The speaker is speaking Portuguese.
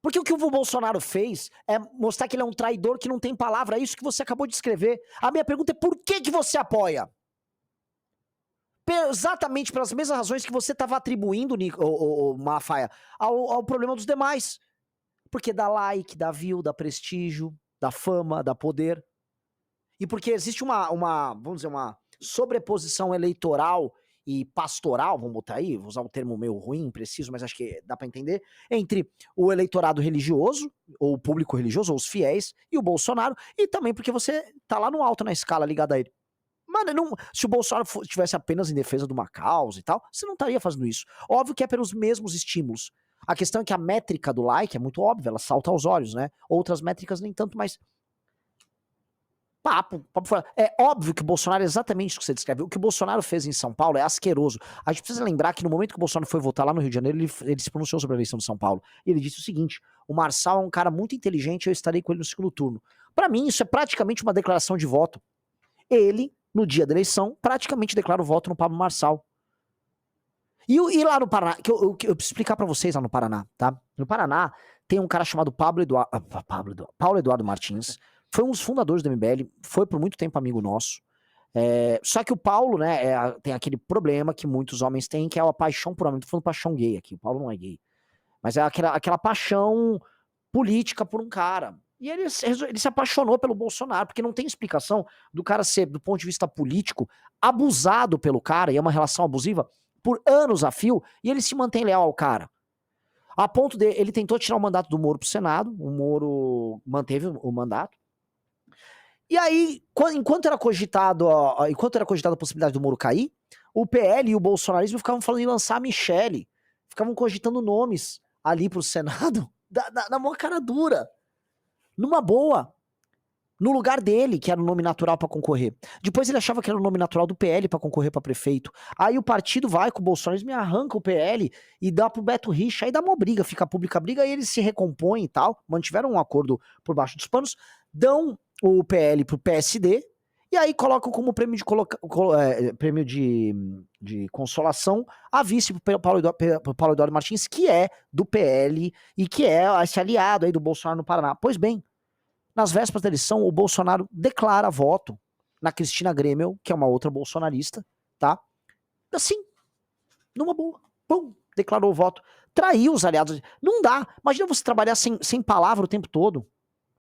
Porque o que o Bolsonaro fez é mostrar que ele é um traidor que não tem palavra, é isso que você acabou de escrever. A minha pergunta é por que que você apoia? Exatamente pelas mesmas razões que você estava atribuindo, Malafaia, ao problema dos demais. Porque dá like, dá view, dá prestígio, dá fama, dá poder. E porque existe vamos dizer, uma sobreposição eleitoral e pastoral, vamos botar aí, vou usar um termo meio ruim, impreciso, mas acho que dá pra entender, entre o eleitorado religioso, ou o público religioso, ou os fiéis, e o Bolsonaro, e também porque você tá lá no alto na escala ligado a ele. Mano, não, se o Bolsonaro estivesse apenas em defesa de uma causa e tal, você não estaria fazendo isso. Óbvio que é pelos mesmos estímulos. A questão é que a métrica do like é muito óbvia, ela salta aos olhos, né? Outras métricas nem tanto, mas papo fora. É óbvio que o Bolsonaro é exatamente isso que você descreve. O que o Bolsonaro fez em São Paulo é asqueroso. A gente precisa lembrar que no momento que o Bolsonaro foi votar lá no Rio de Janeiro, ele se pronunciou sobre a eleição de São Paulo. E ele disse o seguinte: o Marçal é um cara muito inteligente, eu estarei com ele no segundo turno. Pra mim, isso é praticamente uma declaração de voto. Ele, no dia da eleição, praticamente declara o voto no Pablo Marçal. E lá no Paraná, que eu preciso explicar pra vocês lá no Paraná, tá? No Paraná tem um cara chamado Paulo Eduardo Martins, foi um dos fundadores do MBL, foi por muito tempo amigo nosso. Só que o Paulo, né, tem aquele problema que muitos homens têm, que é a paixão por homem. Não tô falando paixão gay aqui, o Paulo não é gay. Mas é aquela paixão política por um cara. E ele se apaixonou pelo Bolsonaro, porque não tem explicação do cara ser, do ponto de vista político, abusado pelo cara, e é uma relação abusiva, por anos a fio, e ele se mantém leal ao cara. A ponto de, ele tentou tirar o mandato do Moro pro Senado, o Moro manteve o mandato. E aí, enquanto era cogitado a possibilidade do Moro cair, o PL e o bolsonarismo ficavam falando em lançar a Michelle, ficavam cogitando nomes ali pro Senado, na maior cara dura, numa boa, no lugar dele, que era o nome natural pra concorrer. Depois ele achava que era o nome natural do PL pra concorrer pra prefeito. Aí o partido vai com o bolsonarismo e arranca o PL e dá pro Beto Richa, aí dá uma briga, fica pública a briga, aí eles se recompõem e tal, mantiveram um acordo por baixo dos panos, dão o PL pro PSD, e aí colocam como prêmio de consolação a vice pro Paulo Eduardo Martins, que é do PL e que é esse aliado aí do Bolsonaro no Paraná. Pois bem, nas vésperas da eleição, o Bolsonaro declara voto na Cristina Grêmio, que é uma outra bolsonarista, tá? Assim, numa boa. Pum, declarou o voto. Traiu os aliados. Não dá. Imagina você trabalhar sem palavra o tempo todo.